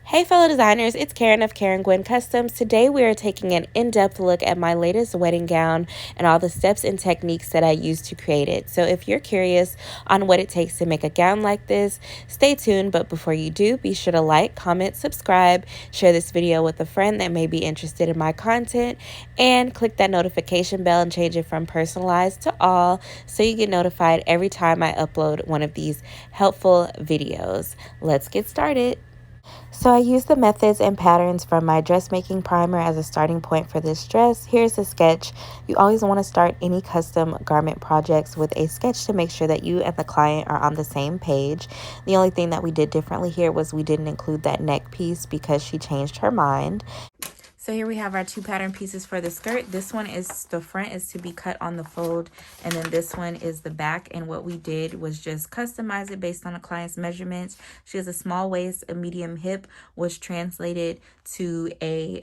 Hey fellow designers, it's Karen of Karen Gwen Customs. Today we are taking an in-depth look at my latest wedding gown and all the steps and techniques that I used to create it. So if you're curious on what it takes to make a gown like this, stay tuned. But before you do, be sure to like, comment, subscribe, share this video with a friend that may be interested in my content, and click that notification bell and change it from personalized to all so you get notified every time I upload one of these helpful videos. Let's get started. So I used the methods and patterns from my dressmaking primer as a starting point for this dress. Here's a sketch. You always want to start any custom garment projects with a sketch to make sure that you and the client are on the same page. The only thing that we did differently here was we didn't include that neck piece because she changed her mind. So here we have our two pattern pieces for the skirt. This one is the front is to be cut on the fold, and then this one is the back. And what we did was just customize it based on a client's measurements. She has a small waist, a medium hip, which translated to a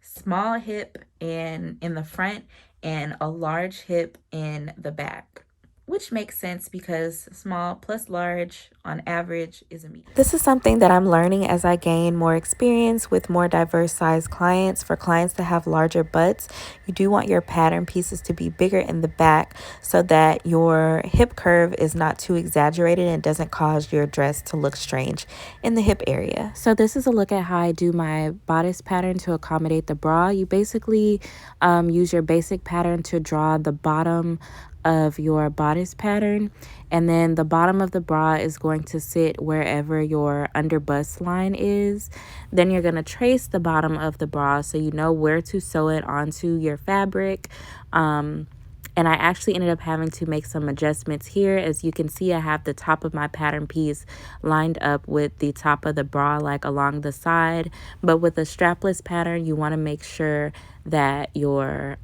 small hip in the front and a large hip in the back, which makes sense because small plus large on average is a medium. This is something that I'm learning as I gain more experience with more diverse size clients. For clients that have larger butts, you do want your pattern pieces to be bigger in the back so that your hip curve is not too exaggerated and doesn't cause your dress to look strange in the hip area. So this is a look at how I do my bodice pattern to accommodate the bra. You basically use your basic pattern to draw the bottom of your bodice pattern, and then the bottom of the bra is going to sit wherever your under bust line is. Then you're going to trace the bottom of the bra so you know where to sew it onto your fabric. And I actually ended up having to make some adjustments here. As you can see, I have the top of my pattern piece lined up with the top of the bra, like along the side. But with a strapless pattern, you want to make sure that your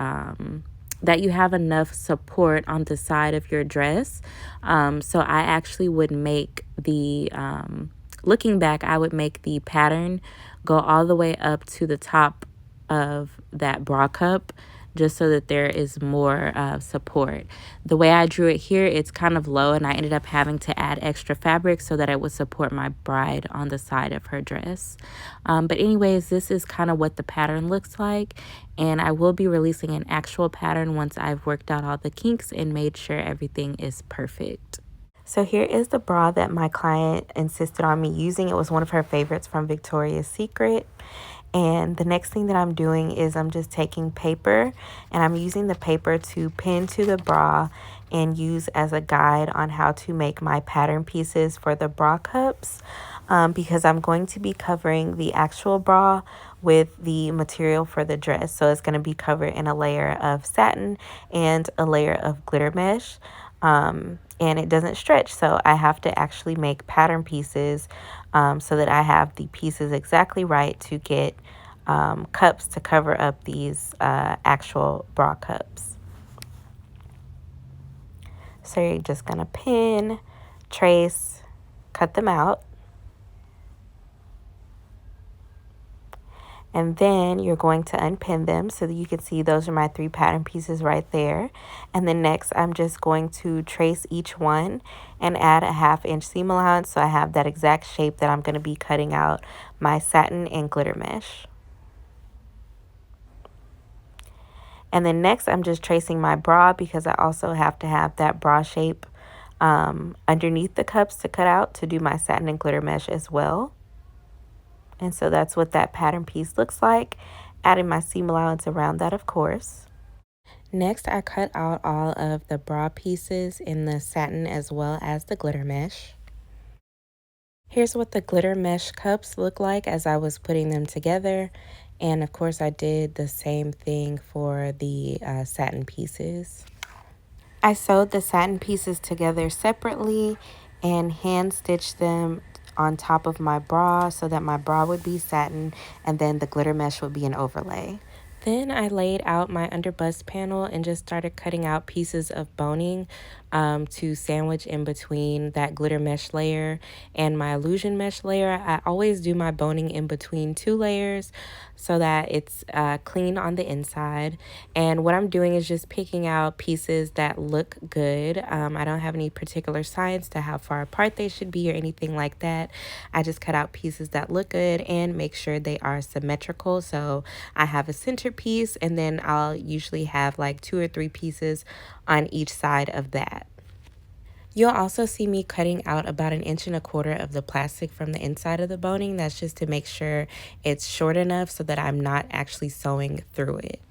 that you have enough support on the side of your dress. So I actually would make the, looking back, I would make the pattern go all the way up to the top of that bra cup, just so that there is more support. The way I drew it here, it's kind of low, and I ended up having to add extra fabric so that it would support my bride on the side of her dress. But anyways, this is kind of what the pattern looks like, and I will be releasing an actual pattern once I've worked out all the kinks and made sure everything is perfect. So here is the bra that my client insisted on me using. It was one of her favorites from Victoria's Secret. And the next thing that I'm doing is I'm just taking paper, and I'm using the paper to pin to the bra and use as a guide on how to make my pattern pieces for the bra cups, because I'm going to be covering the actual bra with the material for the dress. So it's going to be covered in a layer of satin and a layer of glitter mesh. And it doesn't stretch, so I have to actually make pattern pieces so that I have the pieces exactly right to get cups to cover up these actual bra cups. So you're just going to pin, trace, cut them out. And then you're going to unpin them so that you can see those are my three pattern pieces right there. And then next, I'm just going to trace each one and add a 1/2 inch seam allowance so I have that exact shape that I'm going to be cutting out my satin and glitter mesh. And then next, I'm just tracing my bra because I also have to have that bra shape underneath the cups to cut out to do my satin and glitter mesh as well. And so that's what that pattern piece looks like, adding my seam allowance around that, of course. Next, I cut out all of the bra pieces in the satin as well as the glitter mesh. Here's what the glitter mesh cups look like as I was putting them together. And of course, I did the same thing for the satin pieces. I sewed the satin pieces together separately and hand stitched them on top of my bra so that my bra would be satin and then the glitter mesh would be an overlay. Then I laid out my underbust panel and just started cutting out pieces of boning to sandwich in between that glitter mesh layer and my illusion mesh layer. I always do my boning in between two layers so that it's clean on the inside. And what I'm doing is just picking out pieces that look good. I don't have any particular science to how far apart they should be or anything like that. I just cut out pieces that look good and make sure they are symmetrical. So I have a centerpiece, and then I'll usually have like 2 or 3 pieces on each side of that. You'll also see me cutting out about 1.25 inches of the plastic from the inside of the boning. That's just to make sure it's short enough so that I'm not actually sewing through it.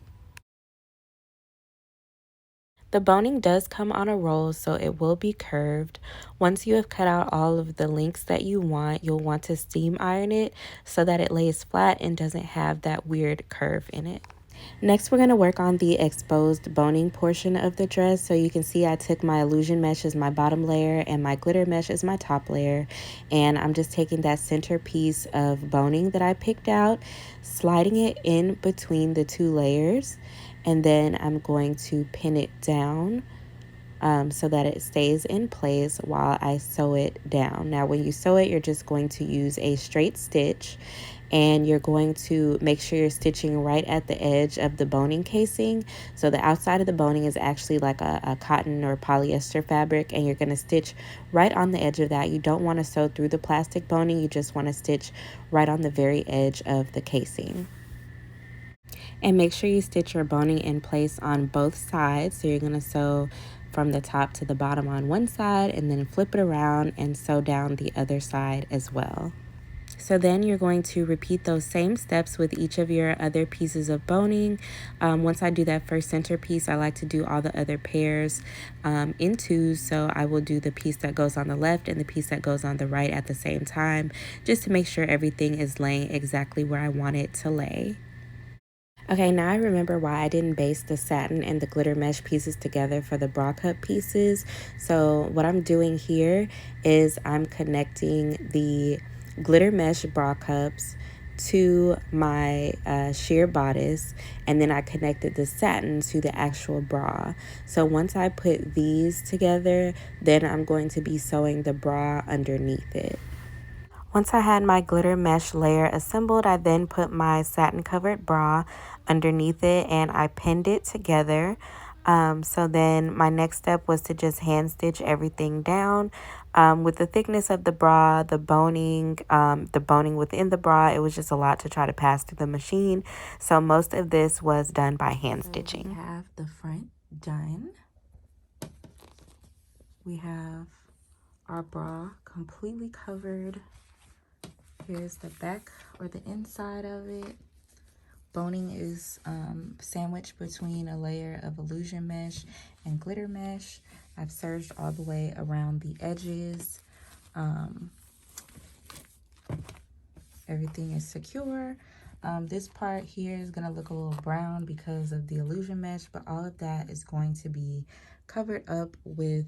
The boning does come on a roll, so it will be curved. Once you have cut out all of the lengths that you want, you'll want to steam iron it so that it lays flat and doesn't have that weird curve in it. Next, we're going to work on the exposed boning portion of the dress. So you can see I took my illusion mesh as my bottom layer and my glitter mesh as my top layer. And I'm just taking that center piece of boning that I picked out, sliding it in between the two layers. And then I'm going to pin it down so that it stays in place while I sew it down. Now, when you sew it, you're just going to use a straight stitch, and you're going to make sure you're stitching right at the edge of the boning casing. So the outside of the boning is actually like a cotton or polyester fabric, and you're going to stitch right on the edge of that. You don't want to sew through the plastic boning. You just want to stitch right on the very edge of the casing. And make sure you stitch your boning in place on both sides. So you're going to sew from the top to the bottom on one side, and then flip it around and sew down the other side as well. So then you're going to repeat those same steps with each of your other pieces of boning. Once I do that first center piece, I like to do all the other pairs in twos. So I will do the piece that goes on the left and the piece that goes on the right at the same time, just to make sure everything is laying exactly where I want it to lay. Okay, now I remember why I didn't baste the satin and the glitter mesh pieces together for the bra cup pieces. So what I'm doing here is I'm connecting the glitter mesh bra cups to my sheer bodice, and then I connected the satin to the actual bra. So once I put these together, then I'm going to be sewing the bra underneath it. Once I had my glitter mesh layer assembled, I then put my satin covered bra underneath it and I pinned it together. So then my next step was to just hand stitch everything down. With the thickness of the bra, the boning within the bra, it was just a lot to try to pass through the machine. So most of this was done by hand stitching. We have the front done. We have our bra completely covered. Here's the back or the inside of it. Boning is sandwiched between a layer of illusion mesh and glitter mesh. I've serged all the way around the edges. Everything is secure. This part here is going to look a little brown because of the illusion mesh, but all of that is going to be covered up with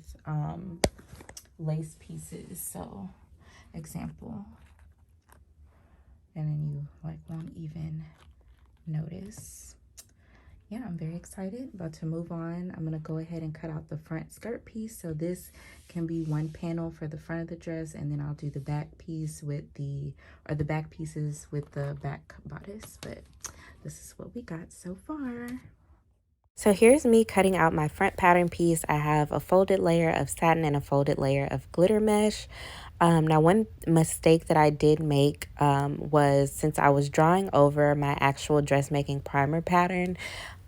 lace pieces. So, example. And then you like won't even notice. Yeah, I'm very excited. About to move on. I'm gonna go ahead and cut out the front skirt piece. So this can be one panel for the front of the dress, and then I'll do the back piece with the back pieces with the back bodice. But this is what we got so far. So here's me cutting out my front pattern piece. I have a folded layer of satin and a folded layer of glitter mesh. Now, one mistake that I did make was, since I was drawing over my actual dressmaking primer pattern,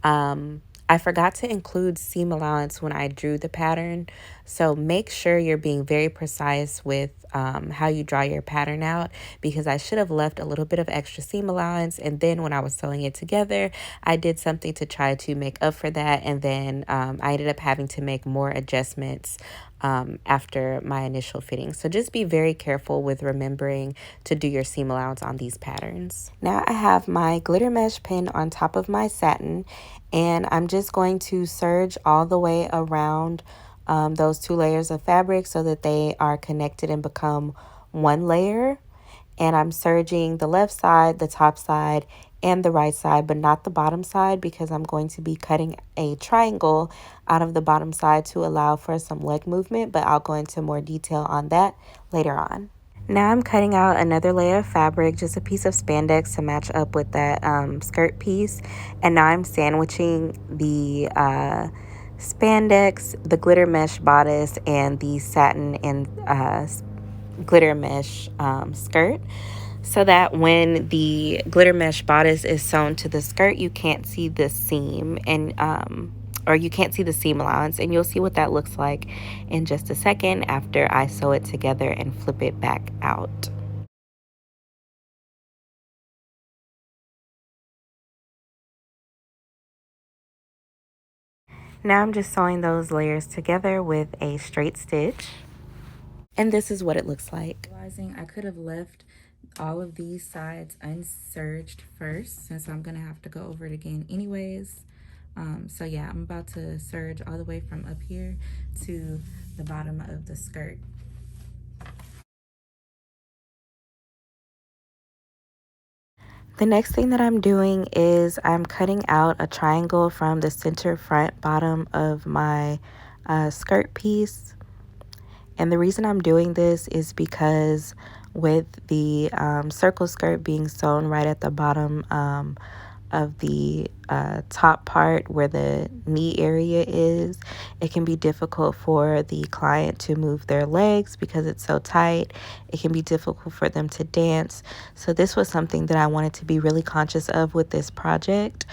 I forgot to include seam allowance when I drew the pattern. So make sure you're being very precise with how you draw your pattern out, because I should have left a little bit of extra seam allowance, and then when I was sewing it together, I did something to try to make up for that, and then I ended up having to make more adjustments after my initial fitting. So just be very careful with remembering to do your seam allowance on these patterns. Now I have my glitter mesh pin on top of my satin, and I'm just going to serge all the way around those two layers of fabric so that they are connected and become one layer. And I'm serging the left side, the top side, and the right side, but not the bottom side, because I'm going to be cutting a triangle out of the bottom side to allow for some leg movement, but I'll go into more detail on that later on. Now I'm cutting out another layer of fabric, just a piece of spandex to match up with that skirt piece. And now I'm sandwiching the spandex, the glitter mesh bodice, and the satin and glitter mesh skirt, so that when the glitter mesh bodice is sewn to the skirt, you can't see the seam, and or you can't see the seam allowance, and you'll see what that looks like in just a second after I sew it together and flip it back out. Now I'm just sewing those layers together with a straight stitch, and this is what it looks like. Realizing I could have left all of these sides unserged first, since I'm gonna have to go over it again anyways. So yeah, I'm about to serge all the way from up here to the bottom of the skirt. The next thing that I'm doing is I'm cutting out a triangle from the center front bottom of my skirt piece. And the reason I'm doing this is because with the circle skirt being sewn right at the bottom of the top part where the knee area is, it can be difficult for the client to move their legs because it's so tight. It can be difficult for them to dance. So this was something that I wanted to be really conscious of with this project.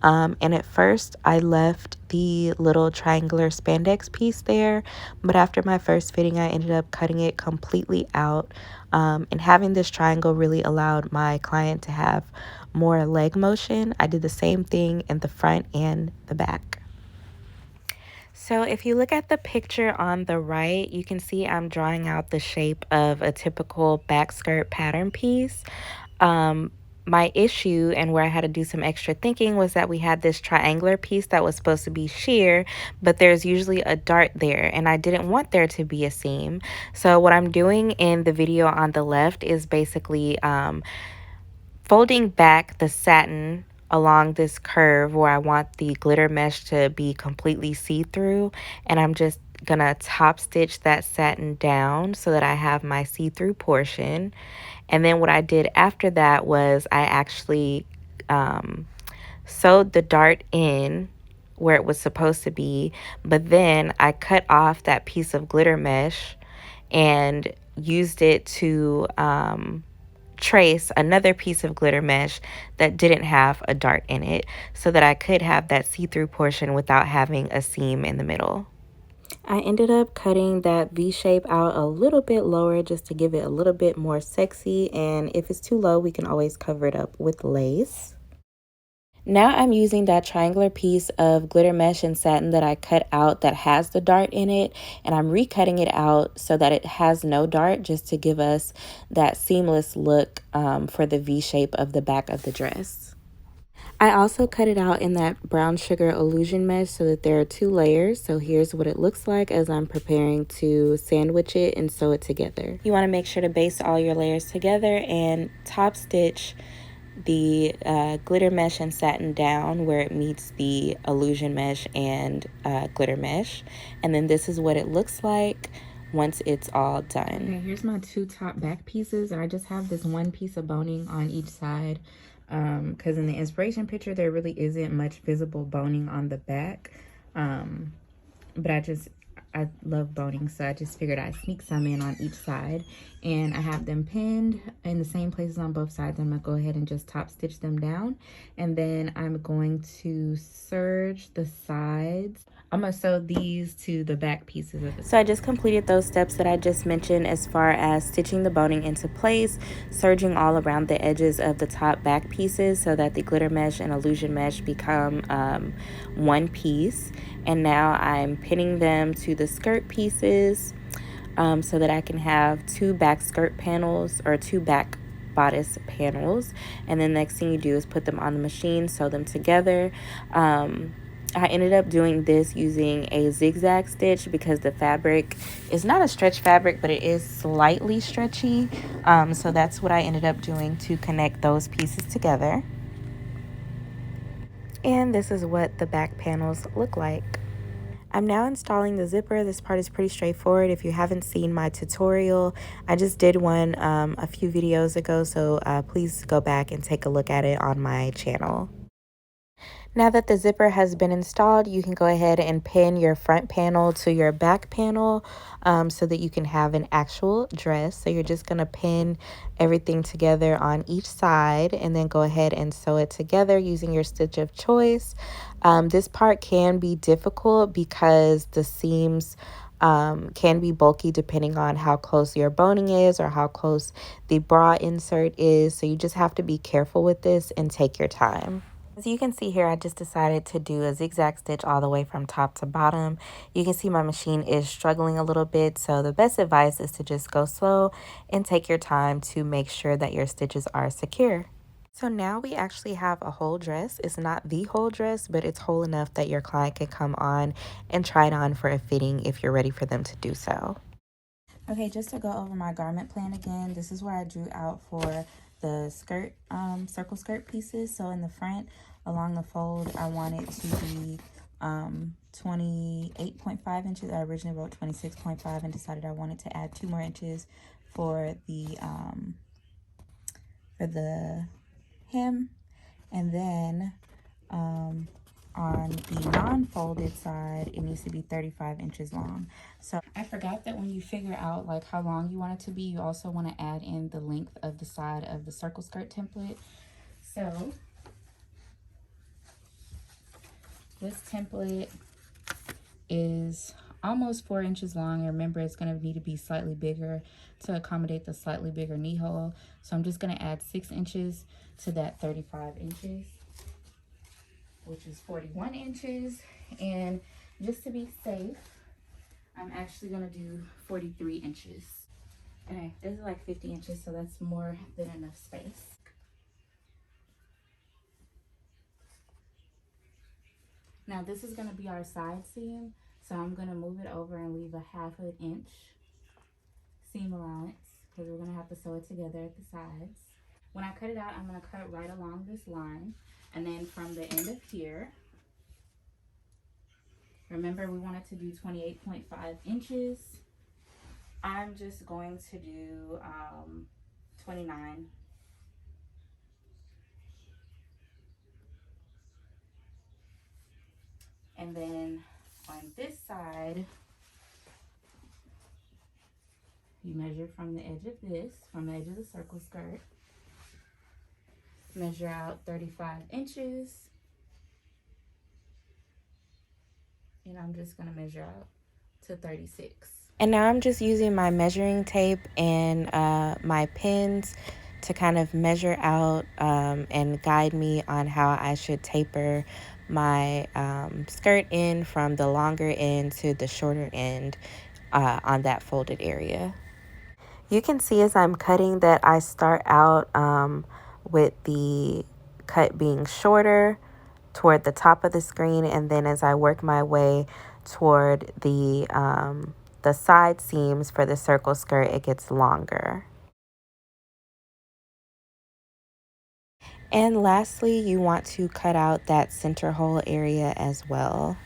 And at first I left the little triangular spandex piece there, but after my first fitting, I ended up cutting it completely out. And having this triangle really allowed my client to have more leg motion. I did the same thing in the front and the back. So if you look at the picture on the right, you can see I'm drawing out the shape of a typical back skirt pattern piece. My issue, and where I had to do some extra thinking, was that we had this triangular piece that was supposed to be sheer, but there's usually a dart there, and I didn't want there to be a seam. So what I'm doing in the video on the left is basically folding back the satin along this curve where I want the glitter mesh to be completely see-through, and I'm just gonna top stitch that satin down so that I have my see-through portion. And then what I did after that was I actually sewed the dart in where it was supposed to be, but then I cut off that piece of glitter mesh and used it to trace another piece of glitter mesh that didn't have a dart in it, so that I could have that see-through portion without having a seam in the middle. I ended up cutting that V shape out a little bit lower just to give it a little bit more sexy, and if it's too low, we can always cover it up with lace. Now I'm using that triangular piece of glitter mesh and satin that I cut out that has the dart in it, and I'm recutting it out so that it has no dart, just to give us that seamless look for the V shape of the back of the dress. I also cut it out in that brown sugar illusion mesh so that there are two layers. So here's what it looks like as I'm preparing to sandwich it and sew it together. You want to make sure to baste all your layers together and top stitch the glitter mesh and satin down where it meets the illusion mesh and glitter mesh. And then this is what it looks like once it's all done. Okay, here's my two top back pieces, and I just have this one piece of boning on each side because in the inspiration picture there really isn't much visible boning on the back, but I love boning, so I just figured I'd sneak some in on each side, and I have them pinned in the same places on both sides. I'm gonna go ahead and just top stitch them down, and then I'm going to serge the sides. I'm gonna sew these to the back pieces of it. So I just completed those steps that I just mentioned as far as stitching the boning into place, serging all around the edges of the top back pieces so that the glitter mesh and illusion mesh become one piece. And now I'm pinning them to the skirt pieces so that I can have two back skirt panels or two back bodice panels. And then next thing you do is put them on the machine, sew them together. I ended up doing this using a zigzag stitch because the fabric is not a stretch fabric, but it is slightly stretchy. So that's what I ended up doing to connect those pieces together. And this is what the back panels look like. I'm now installing the zipper. This part is pretty straightforward. If you haven't seen my tutorial, I just did one a few videos ago, so please go back and take a look at it on my channel. Now that the zipper has been installed, you can go ahead and pin your front panel to your back panel so that you can have an actual dress. So you're just going to pin everything together on each side and then go ahead and sew it together using your stitch of choice. This part can be difficult because the seams can be bulky depending on how close your boning is or how close the bra insert is. So you just have to be careful with this and take your time. As you can see here, I just decided to do a zigzag stitch all the way from top to bottom. You can see my machine is struggling a little bit, so the best advice is to just go slow and take your time to make sure that your stitches are secure. So now we actually have a whole dress. It's not the whole dress, but it's whole enough that your client can come on and try it on for a fitting if you're ready for them to do so. Okay, just to go over my garment plan again, this is where I drew out for the skirt, circle skirt pieces. So in the front, along the fold, I want it to be 28.5 inches. I originally wrote 26.5 and decided I wanted to add 2 more inches for the hem. And then on the non-folded side, it needs to be 35 inches long. So I forgot that when you figure out like how long you want it to be, you also want to add in the length of the side of the circle skirt template. So this template is almost 4 inches long. Remember, it's going to need to be slightly bigger to accommodate the slightly bigger knee hole. So I'm just going to add 6 inches to that 35 inches. Which is 41 inches, and just to be safe, I'm actually gonna do 43 inches. Okay, this is like 50 inches, so that's more than enough space. Now this is gonna be our side seam, so I'm gonna move it over and leave a 1/2 inch seam allowance because we're gonna have to sew it together at the sides. When I cut it out, I'm gonna cut right along this line, and then from the end of here, remember, we wanted to do 28.5 inches. I'm just going to do 29. And then on this side, you measure from the edge of this, from the edge of the circle skirt. Measure out 35 inches. And I'm just going to measure out to 36. And now I'm just using my measuring tape and my pins to kind of measure out and guide me on how I should taper my skirt end from the longer end to the shorter end on that folded area. You can see as I'm cutting that I start out with the cut being shorter toward the top of the screen, and then as I work my way toward the side seams for the circle skirt, it gets longer. And lastly, you want to cut out that center hole area as well.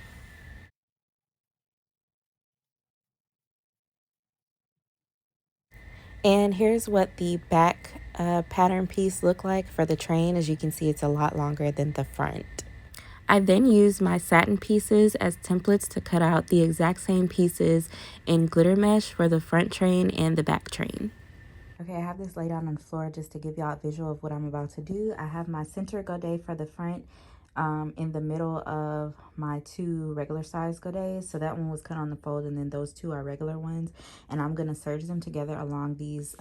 And here's what the back pattern piece looked like for the train. As you can see, it's a lot longer than the front. I then used my satin pieces as templates to cut out the exact same pieces in glitter mesh for the front train and the back train. Okay, I have this laid out on the floor just to give y'all a visual of what I'm about to do. I have my center godet for the front in the middle of my 2 regular size godets. So that one was cut on the fold, and then those 2 are regular ones. And I'm going to serge them together along these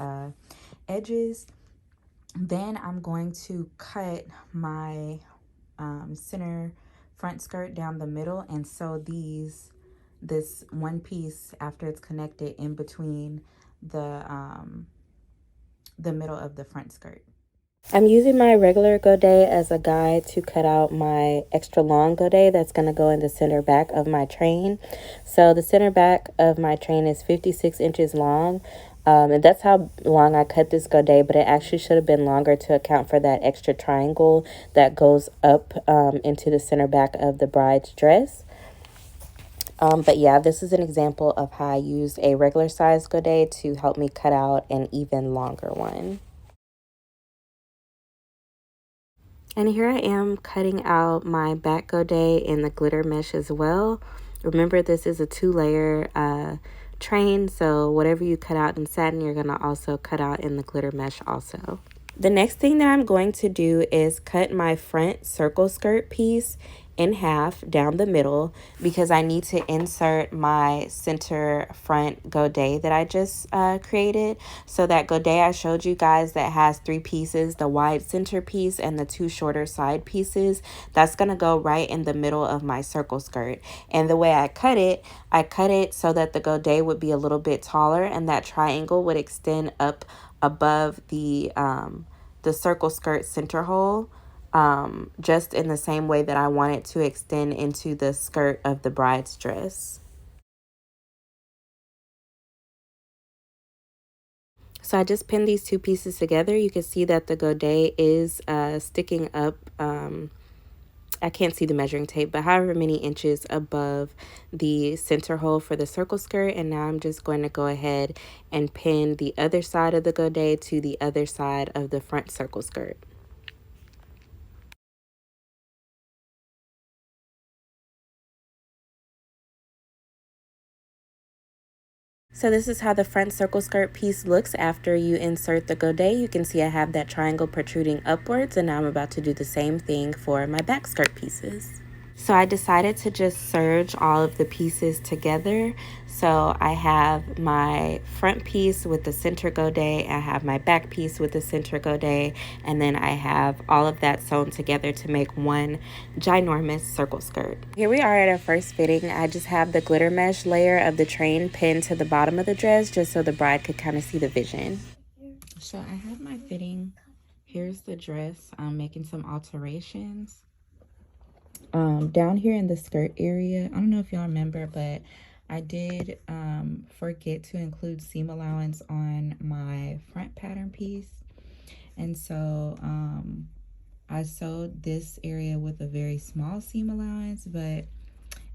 edges. Then I'm going to cut my center front skirt down the middle and sew this one piece after it's connected in between the middle of the front skirt. I'm using my regular godet as a guide to cut out my extra long godet that's going to go in the center back of my train. So the center back of my train is 56 inches long. And that's how long I cut this godet, but it actually should have been longer to account for that extra triangle that goes up into the center back of the bride's dress. But yeah, this is an example of how I used a regular size godet to help me cut out an even longer one. And here I am cutting out my back godet in the glitter mesh as well. Remember, this is a 2-layer train, so whatever you cut out in satin, you're going to also cut out in the glitter mesh also. The next thing that I'm going to do is cut my front circle skirt piece in half down the middle because I need to insert my center front godet that I just created. So that godet I showed you guys that has 3 pieces, the wide center piece and the 2 shorter side pieces, that's going to go right in the middle of my circle skirt. And the way I cut it so that the godet would be a little bit taller and that triangle would extend up above the circle skirt center hole, just in the same way that I want it to extend into the skirt of the bride's dress. So I just pinned these 2 pieces together. You can see that the godet is sticking up. I can't see the measuring tape, but however many inches above the center hole for the circle skirt. And now I'm just going to go ahead and pin the other side of the godet to the other side of the front circle skirt. So this is how the front circle skirt piece looks after you insert the godet. You can see I have that triangle protruding upwards, and now I'm about to do the same thing for my back skirt pieces. So I decided to just serge all of the pieces together. So I have my front piece with the center godet, I have my back piece with the center godet, and then I have all of that sewn together to make one ginormous circle skirt. Here we are at our first fitting. I just have the glitter mesh layer of the train pinned to the bottom of the dress just so the bride could kind of see the vision. So I have my fitting. Here's the dress. I'm making some alterations. Down here in the skirt area, I don't know if y'all remember, but I did forget to include seam allowance on my front pattern piece. And so I sewed this area with a very small seam allowance, but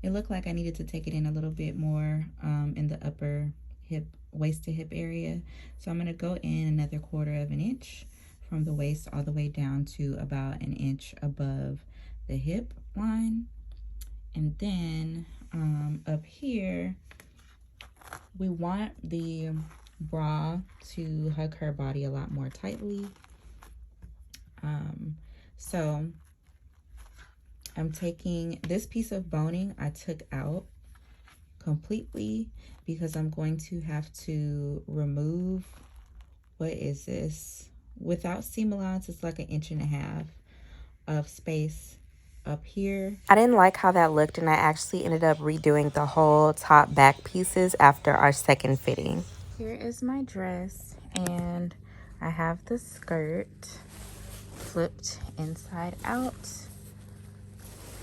it looked like I needed to take it in a little bit more in the upper hip, waist to hip area. So I'm going to go in another 1/4 of an inch from the waist all the way down to about an inch above the hip line. And then up here, we want the bra to hug her body a lot more tightly. So I'm taking this piece of boning I took out completely because I'm going to have to remove, what is this? Without seam allowance, it's like 1.5 inches of space up here. I didn't like how that looked, and I actually ended up redoing the whole top back pieces after our second fitting. Here is my dress, and I have the skirt flipped inside out,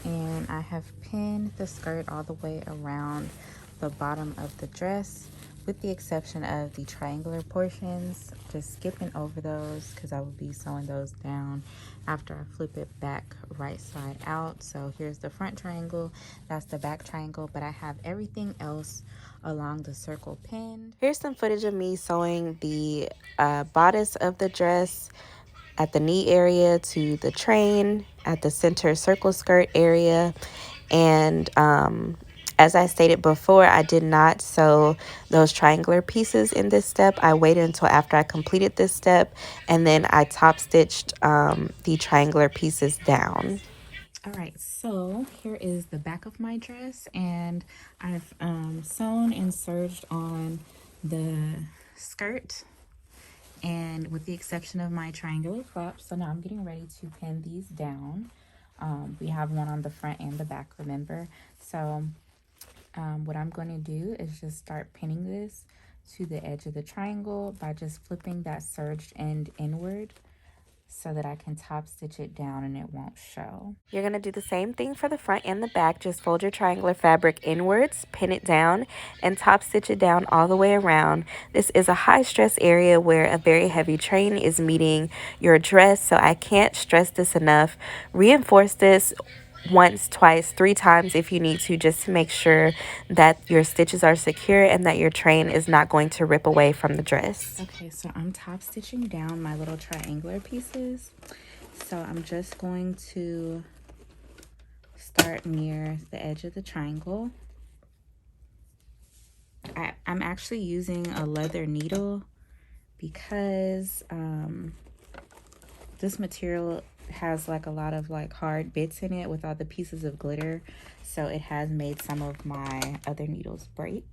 and I have pinned the skirt all the way around the bottom of the dress, with the exception of the triangular portions, just skipping over those because I will be sewing those down after I flip it back right side out. So here's the front triangle, that's the back triangle, but I have everything else along the circle pinned. Here's some footage of me sewing the bodice of the dress at the knee area to the train at the center circle skirt area. And as I stated before, I did not sew those triangular pieces in this step. I waited until after I completed this step, and then I top stitched the triangular pieces down. All right, so here is the back of my dress, and I've sewn and serged on the skirt, and with the exception of my triangular flaps. So now I'm getting ready to pin these down. We have one on the front and the back, remember? So what I'm going to do is just start pinning this to the edge of the triangle by just flipping that serged end inward. so that I can top stitch it down and it won't show. You're going to do the same thing for the front and the back. Just fold your triangular fabric inwards, pin it down, and top stitch it down all the way around. This is a high stress area where a very heavy train is meeting your dress, so I can't stress this enough. Reinforce this once, twice, 3 times if you need to, just to make sure that your stitches are secure and that your train is not going to rip away from the dress. Okay, so I'm top stitching down my little triangular pieces. So I'm just going to start near the edge of the triangle. I'm actually using a leather needle because this material has like a lot of like hard bits in it with all the pieces of glitter, so it has made some of my other needles break.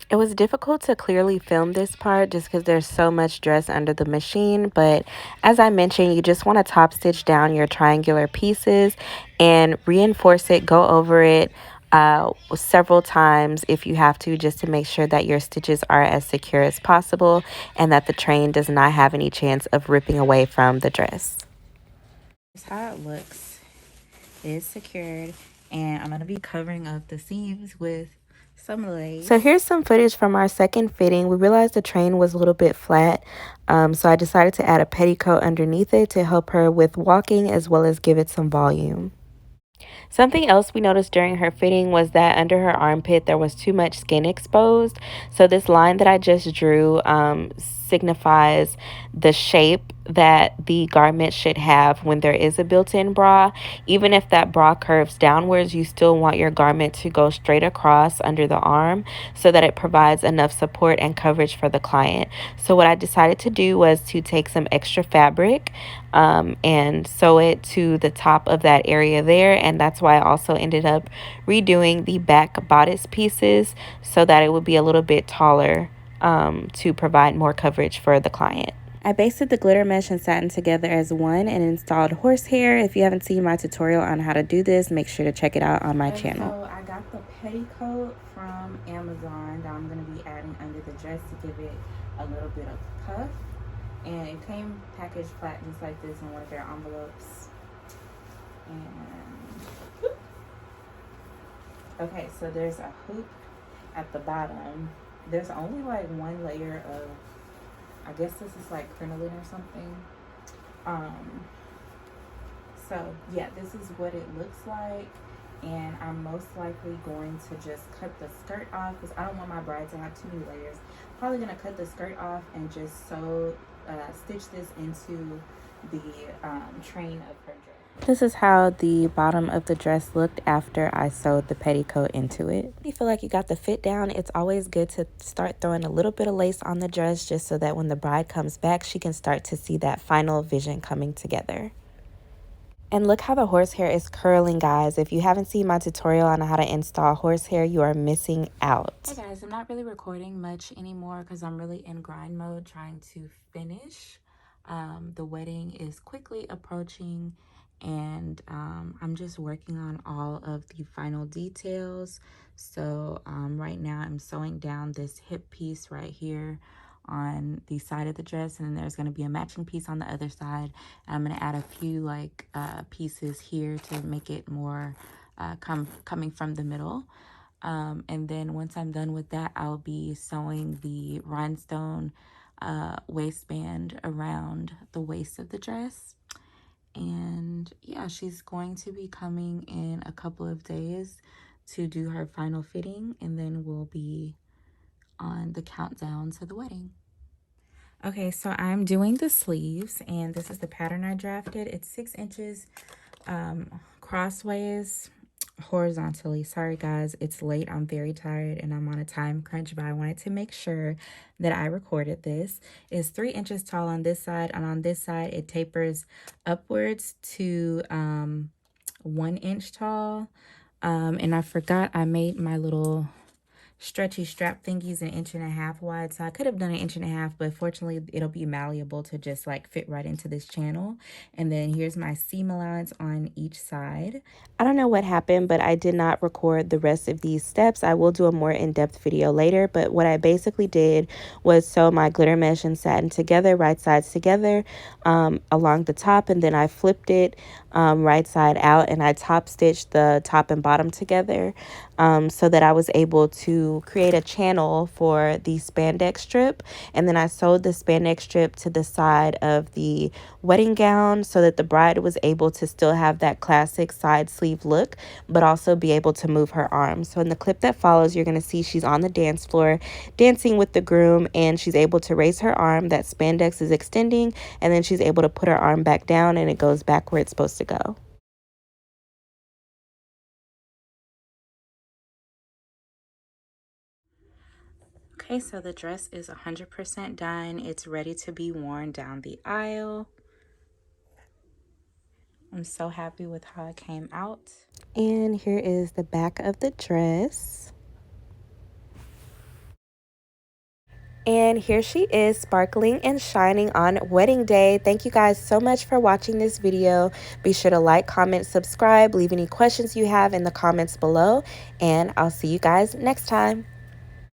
It was difficult to clearly film this part just because there's so much dress under the machine, but as I mentioned, you just want to top stitch down your triangular pieces and reinforce it, go over it several times if you have to, just to make sure that your stitches are as secure as possible and that the train does not have any chance of ripping away from the dress. Here's how it looks. It is secured, and I'm going to be covering up the seams with some lace. So here's some footage from our second fitting. We realized the train was a little bit flat, so I decided to add a petticoat underneath it to help her with walking as well as give it some volume. Something else we noticed during her fitting was that under her armpit there was too much skin exposed. So this line that I just drew signifies the shape that the garment should have when there is a built-in bra. Even if that bra curves downwards, you still want your garment to go straight across under the arm so that it provides enough support and coverage for the client. So what I decided to do was to take some extra fabric and sew it to the top of that area there, and that's why I also ended up redoing the back bodice pieces so that it would be a little bit taller to provide more coverage for the client. I basted the glitter mesh and satin together as one and installed horsehair. If you haven't seen my tutorial on how to do this, make sure to check it out on my channel. So I got the petticoat from Amazon that I'm going to be adding under the dress to give it a little bit of puff. And it came packaged flat just like this in one of their envelopes. And okay, so there's a hoop at the bottom. There's only like one layer of, I guess this is like crinoline or something. So yeah, this is what it looks like, and I'm most likely going to just cut the skirt off because I don't want my bride to have too many layers. Probably gonna cut the skirt off and just stitch this into the train of her dress. This is how the bottom of the dress looked after I sewed the petticoat into it. If you feel like you got the fit down, it's always good to start throwing a little bit of lace on the dress just so that when the bride comes back, she can start to see that final vision coming together. And look how the horsehair is curling, guys. If you haven't seen my tutorial on how to install horsehair, you are missing out. Hey guys, I'm not really recording much anymore because I'm really in grind mode trying to finish. The wedding is quickly approaching, and I'm just working on all of the final details. So right now I'm sewing down this hip piece right here on the side of the dress, and then there's going to be a matching piece on the other side. And I'm going to add a few like pieces here to make it more coming from the middle. And then once I'm done with that, I'll be sewing the rhinestone waistband around the waist of the dress. And yeah, she's going to be coming in a couple of days to do her final fitting, and then we'll be on the countdown to the wedding. Okay, so I'm doing the sleeves, and this is the pattern I drafted. It's 6 inches crossways horizontally. Sorry guys, it's late. I'm very tired and I'm on a time crunch, but I wanted to make sure that I recorded this. It's 3 inches tall on this side, and on this side it tapers upwards to 1 inch tall. And I forgot I made my little stretchy strap thingies 1.5 inches wide. So I could have done 1.5 inches, but fortunately it'll be malleable to just like fit right into this channel. And then here's my seam allowance on each side. I don't know what happened, but I did not record the rest of these steps. I will do a more in-depth video later, but what I basically did was sew my glitter mesh and satin together, right sides together, along the top, and then I flipped it right side out, and I top stitched the top and bottom together so that I was able to create a channel for the spandex strip. And then I sewed the spandex strip to the side of the wedding gown so that the bride was able to still have that classic side sleeve look, but also be able to move her arms. So in the clip that follows, you're going to see she's on the dance floor dancing with the groom, and she's able to raise her arm. That spandex is extending, and then she's able to put her arm back down, and it goes back where it's supposed to go. Okay, so the dress is 100% done. It's ready to be worn down the aisle. I'm so happy with how it came out. And here is the back of the dress. And here she is, sparkling and shining on wedding day. Thank you guys so much for watching this video. Be sure to like, comment, subscribe, leave any questions you have in the comments below, and I'll see you guys next time.